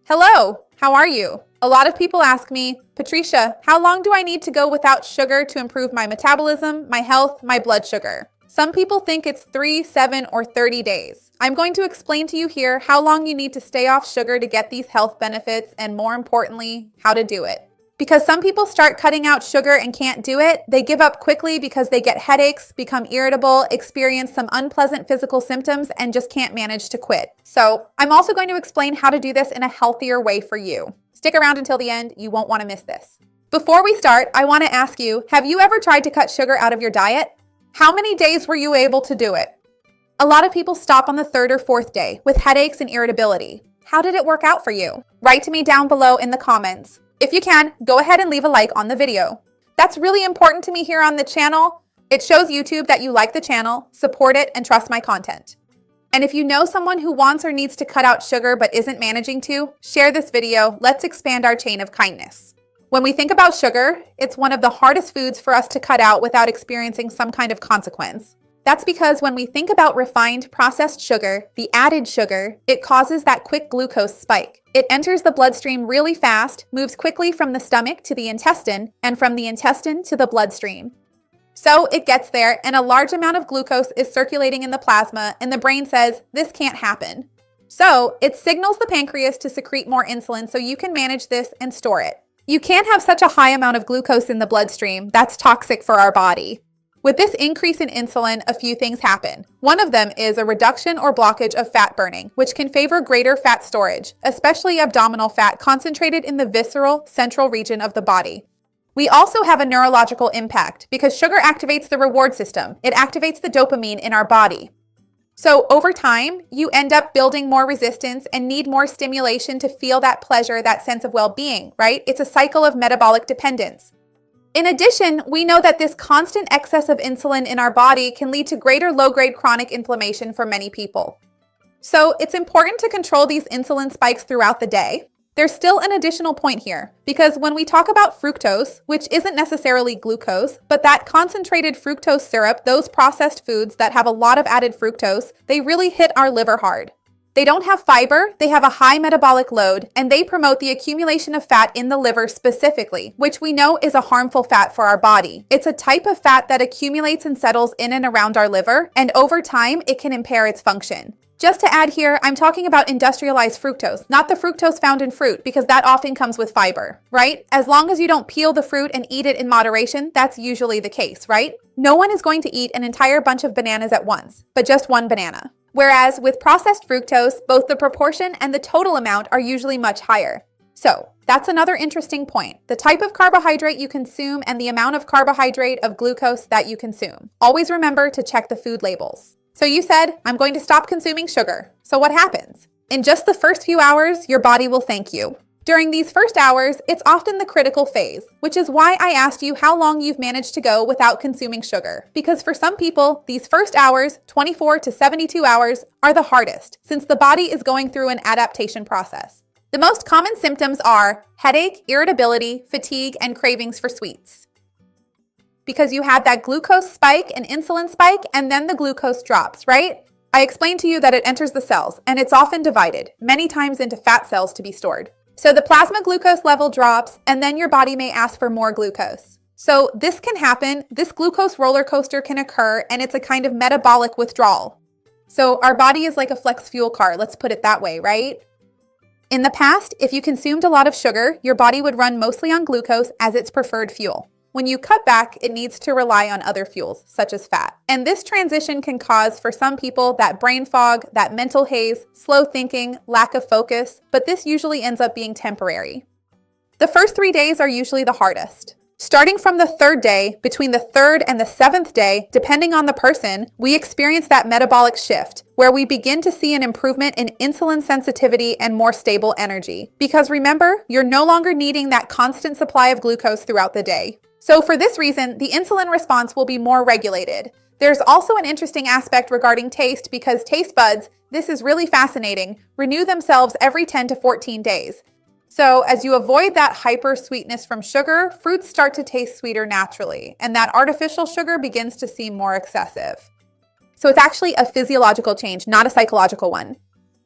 Hello, how are you? A lot of people ask me, Patricia, how long do I need to go without sugar to improve my metabolism, my health, my blood sugar? Some people think it's 3, 7, or 30 days. I'm going to explain to you here how long you need to stay off sugar to get these health benefits and, more importantly, how to do it. Because some people start cutting out sugar and can't do it, they give up quickly because they get headaches, become irritable, experience some unpleasant physical symptoms, and just can't manage to quit. So I'm also going to explain how to do this in a healthier way for you. Stick around until the end, you won't want to miss this. Before we start, I want to ask you, have you ever tried to cut sugar out of your diet? How many days were you able to do it? A lot of people stop on the 3rd or 4th day with headaches and irritability. How did it work out for you? Write to me down below in the comments. If you can, go ahead and leave a like on the video. That's really important to me here on the channel. It shows YouTube that you like the channel, support it, and trust my content. And if you know someone who wants or needs to cut out sugar but isn't managing to, share this video. Let's expand our chain of kindness. When we think about sugar, it's one of the hardest foods for us to cut out without experiencing some kind of consequence. That's because when we think about refined processed sugar, the added sugar, it causes that quick glucose spike. It enters the bloodstream really fast, moves quickly from the stomach to the intestine, and from the intestine to the bloodstream. So it gets there, and a large amount of glucose is circulating in the plasma, and the brain says, this can't happen. So it signals the pancreas to secrete more insulin so you can manage this and store it. You can't have such a high amount of glucose in the bloodstream. That's toxic for our body. With this increase in insulin, a few things happen. One of them is a reduction or blockage of fat burning, which can favor greater fat storage, especially abdominal fat concentrated in the visceral, central region of the body. We also have a neurological impact because sugar activates the reward system. It activates the dopamine in our body. So over time, you end up building more resistance and need more stimulation to feel that pleasure, that sense of well-being, right? It's a cycle of metabolic dependence. In addition, we know that this constant excess of insulin in our body can lead to greater low-grade chronic inflammation for many people. So it's important to control these insulin spikes throughout the day. There's still an additional point here, because when we talk about fructose, which isn't necessarily glucose, but that concentrated fructose syrup, those processed foods that have a lot of added fructose, they really hit our liver hard. They don't have fiber, they have a high metabolic load, and they promote the accumulation of fat in the liver specifically, which we know is a harmful fat for our body. It's a type of fat that accumulates and settles in and around our liver, and over time, it can impair its function. Just to add here, I'm talking about industrialized fructose, not the fructose found in fruit, because that often comes with fiber, right? As long as you don't peel the fruit and eat it in moderation, that's usually the case, right? No one is going to eat an entire bunch of bananas at once, but just one banana. Whereas with processed fructose, both the proportion and the total amount are usually much higher. So that's another interesting point. The type of carbohydrate you consume and the amount of carbohydrate of glucose that you consume. Always remember to check the food labels. So you said, I'm going to stop consuming sugar. So what happens? In just the first few hours, your body will thank you. During these first hours, it's often the critical phase, which is why I asked you how long you've managed to go without consuming sugar. Because for some people, these first hours, 24 to 72 hours, are the hardest, since the body is going through an adaptation process. The most common symptoms are headache, irritability, fatigue, and cravings for sweets. Because you had that glucose spike and insulin spike, and then the glucose drops, right? I explained to you that it enters the cells, and it's often divided, many times into fat cells to be stored. So the plasma glucose level drops, and then your body may ask for more glucose. So this can happen, this glucose roller coaster can occur, and it's a kind of metabolic withdrawal. So our body is like a flex fuel car, let's put it that way, right? In the past, if you consumed a lot of sugar, your body would run mostly on glucose as its preferred fuel. When you cut back, it needs to rely on other fuels, such as fat. And this transition can cause, for some people, that brain fog, that mental haze, slow thinking, lack of focus, but this usually ends up being temporary. The first 3 days are usually the hardest. Starting from the 3rd day, between the 3rd and the 7th day, depending on the person, we experience that metabolic shift, where we begin to see an improvement in insulin sensitivity and more stable energy. Because remember, you're no longer needing that constant supply of glucose throughout the day. So for this reason, the insulin response will be more regulated. There's also an interesting aspect regarding taste because taste buds, this is really fascinating, renew themselves every 10 to 14 days. So as you avoid that hyper sweetness from sugar, fruits start to taste sweeter naturally, and that artificial sugar begins to seem more excessive. So it's actually a physiological change, not a psychological one.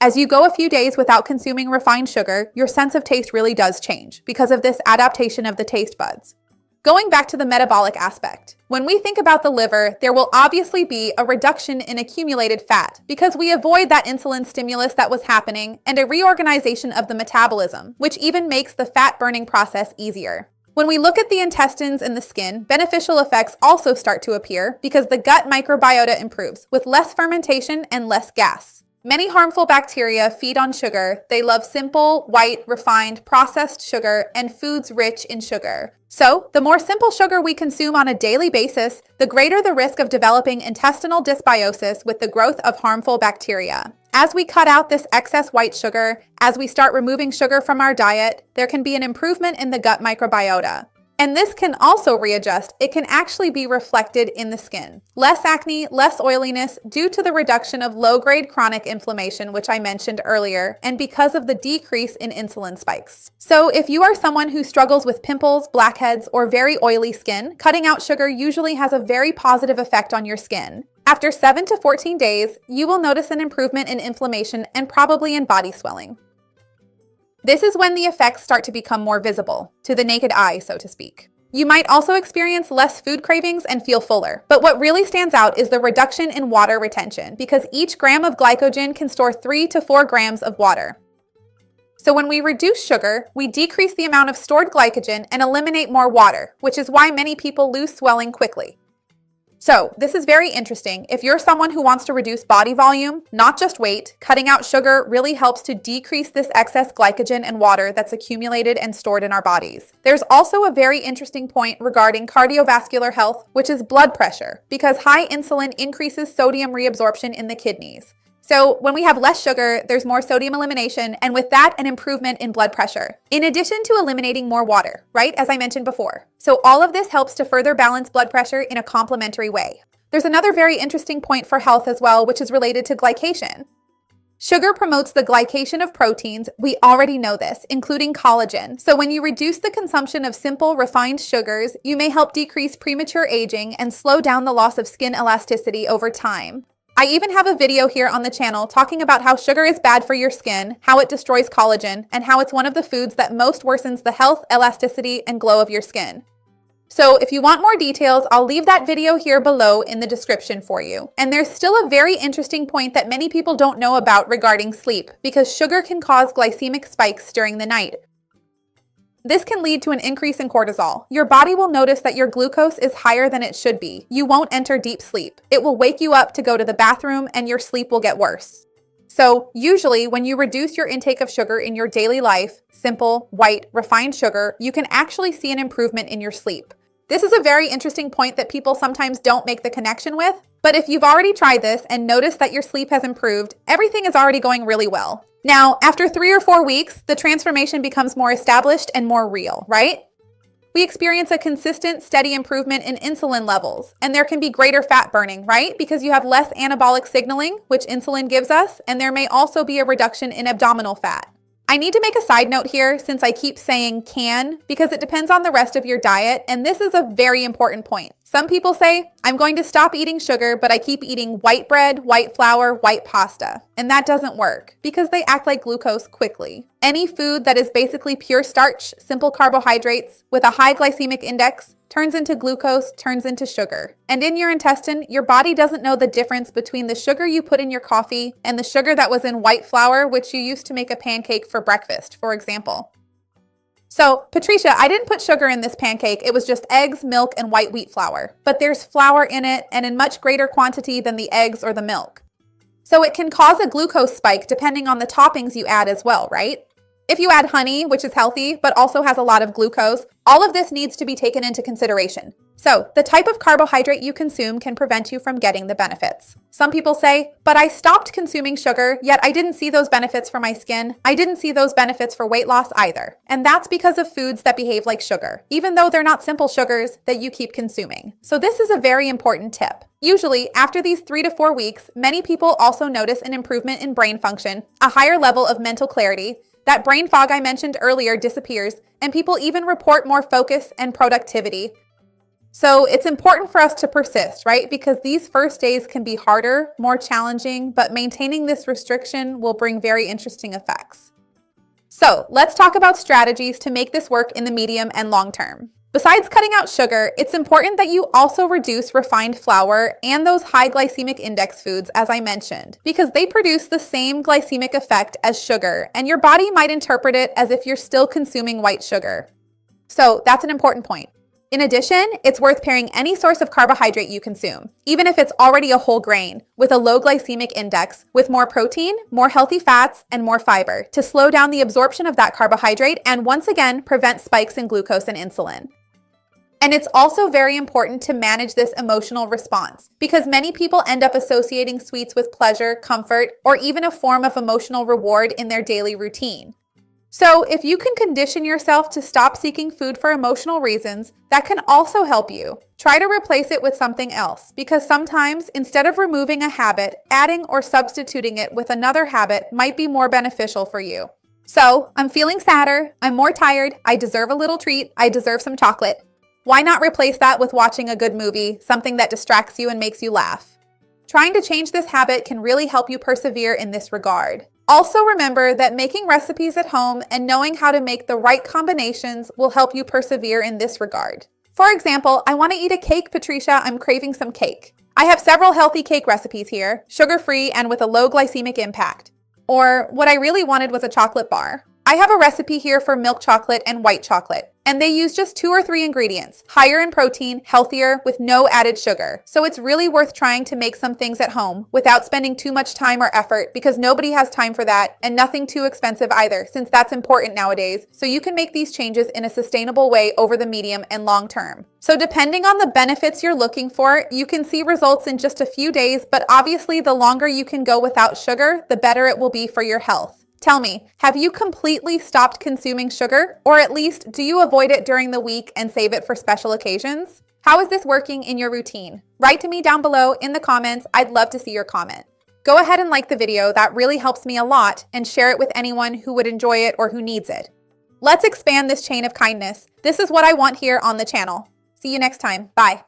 As you go a few days without consuming refined sugar, your sense of taste really does change because of this adaptation of the taste buds. Going back to the metabolic aspect, when we think about the liver, there will obviously be a reduction in accumulated fat because we avoid that insulin stimulus that was happening and a reorganization of the metabolism, which even makes the fat burning process easier. When we look at the intestines and the skin, beneficial effects also start to appear because the gut microbiota improves with less fermentation and less gas. Many harmful bacteria feed on sugar. They love simple, white, refined, processed sugar and foods rich in sugar. So, the more simple sugar we consume on a daily basis, the greater the risk of developing intestinal dysbiosis with the growth of harmful bacteria. As we cut out this excess white sugar, as we start removing sugar from our diet, there can be an improvement in the gut microbiota. And this can also readjust. It can actually be reflected in the skin. Less acne, less oiliness due to the reduction of low-grade chronic inflammation, which I mentioned earlier, and because of the decrease in insulin spikes. So if you are someone who struggles with pimples, blackheads, or very oily skin, cutting out sugar usually has a very positive effect on your skin. After 7 to 14 days, you will notice an improvement in inflammation and probably in body swelling. This is when the effects start to become more visible, to the naked eye, so to speak. You might also experience less food cravings and feel fuller. But what really stands out is the reduction in water retention, because each gram of glycogen can store 3 to 4 grams of water. So when we reduce sugar, we decrease the amount of stored glycogen and eliminate more water, which is why many people lose swelling quickly. So, this is very interesting. If you're someone who wants to reduce body volume, not just weight, cutting out sugar really helps to decrease this excess glycogen and water that's accumulated and stored in our bodies. There's also a very interesting point regarding cardiovascular health, which is blood pressure, because high insulin increases sodium reabsorption in the kidneys. So when we have less sugar, there's more sodium elimination, and with that, an improvement in blood pressure. In addition to eliminating more water, right, as I mentioned before. So all of this helps to further balance blood pressure in a complementary way. There's another very interesting point for health as well, which is related to glycation. Sugar promotes the glycation of proteins. We already know this, including collagen. So when you reduce the consumption of simple, refined sugars, you may help decrease premature aging and slow down the loss of skin elasticity over time. I even have a video here on the channel talking about how sugar is bad for your skin, how it destroys collagen, and how it's one of the foods that most worsens the health, elasticity, and glow of your skin. So if you want more details, I'll leave that video here below in the description for you. And there's still a very interesting point that many people don't know about regarding sleep, because sugar can cause glycemic spikes during the night. This can lead to an increase in cortisol. Your body will notice that your glucose is higher than it should be. You won't enter deep sleep. It will wake you up to go to the bathroom and your sleep will get worse. So usually when you reduce your intake of sugar in your daily life, simple, white, refined sugar, you can actually see an improvement in your sleep. This is a very interesting point that people sometimes don't make the connection with, but if you've already tried this and noticed that your sleep has improved, everything is already going really well. Now, after 3 or 4 weeks, the transformation becomes more established and more real, right? We experience a consistent, steady improvement in insulin levels, and there can be greater fat burning, right? Because you have less anabolic signaling, which insulin gives us, and there may also be a reduction in abdominal fat. I need to make a side note here since I keep saying can, because it depends on the rest of your diet, and this is a very important point. Some people say, I'm going to stop eating sugar, but I keep eating white bread, white flour, white pasta. And that doesn't work because they act like glucose quickly. Any food that is basically pure starch, simple carbohydrates, with a high glycemic index, turns into glucose, turns into sugar. And in your intestine, your body doesn't know the difference between the sugar you put in your coffee and the sugar that was in white flour, which you used to make a pancake for breakfast, for example. So, Patricia, I didn't put sugar in this pancake. It was just eggs, milk, and white wheat flour. But there's flour in it and in much greater quantity than the eggs or the milk. So it can cause a glucose spike depending on the toppings you add as well, right? If you add honey, which is healthy, but also has a lot of glucose, all of this needs to be taken into consideration. So, the type of carbohydrate you consume can prevent you from getting the benefits. Some people say, but I stopped consuming sugar, yet I didn't see those benefits for my skin. I didn't see those benefits for weight loss either. And that's because of foods that behave like sugar, even though they're not simple sugars that you keep consuming. So this is a very important tip. Usually, after these 3 to 4 weeks, many people also notice an improvement in brain function, a higher level of mental clarity. That brain fog I mentioned earlier disappears, and people even report more focus and productivity. So it's important for us to persist, right? Because these first days can be harder, more challenging, but maintaining this restriction will bring very interesting effects. So let's talk about strategies to make this work in the medium and long term. Besides cutting out sugar, it's important that you also reduce refined flour and those high glycemic index foods, as I mentioned, because they produce the same glycemic effect as sugar, and your body might interpret it as if you're still consuming white sugar. So that's an important point. In addition, it's worth pairing any source of carbohydrate you consume, even if it's already a whole grain, with a low glycemic index, with more protein, more healthy fats, and more fiber to slow down the absorption of that carbohydrate and once again prevent spikes in glucose and insulin. And it's also very important to manage this emotional response because many people end up associating sweets with pleasure, comfort, or even a form of emotional reward in their daily routine. So if you can condition yourself to stop seeking food for emotional reasons, that can also help you. Try to replace it with something else because sometimes instead of removing a habit, adding or substituting it with another habit might be more beneficial for you. So I'm feeling sadder, I'm more tired, I deserve a little treat, I deserve some chocolate. Why not replace that with watching a good movie, something that distracts you and makes you laugh? Trying to change this habit can really help you persevere in this regard. Also remember that making recipes at home and knowing how to make the right combinations will help you persevere in this regard. For example, I want to eat a cake, Patricia. I'm craving some cake. I have several healthy cake recipes here, sugar-free and with a low glycemic impact. Or what I really wanted was a chocolate bar. I have a recipe here for milk chocolate and white chocolate, and they use just 2 or 3 ingredients, higher in protein, healthier, with no added sugar. So it's really worth trying to make some things at home without spending too much time or effort because nobody has time for that and nothing too expensive either, since that's important nowadays. So you can make these changes in a sustainable way over the medium and long term. So depending on the benefits you're looking for, you can see results in just a few days, but obviously the longer you can go without sugar, the better it will be for your health. Tell me, have you completely stopped consuming sugar? Or at least, do you avoid it during the week and save it for special occasions? How is this working in your routine? Write to me down below in the comments. I'd love to see your comment. Go ahead and like the video. That really helps me a lot, and share it with anyone who would enjoy it or who needs it. Let's expand this chain of kindness. This is what I want here on the channel. See you next time. Bye.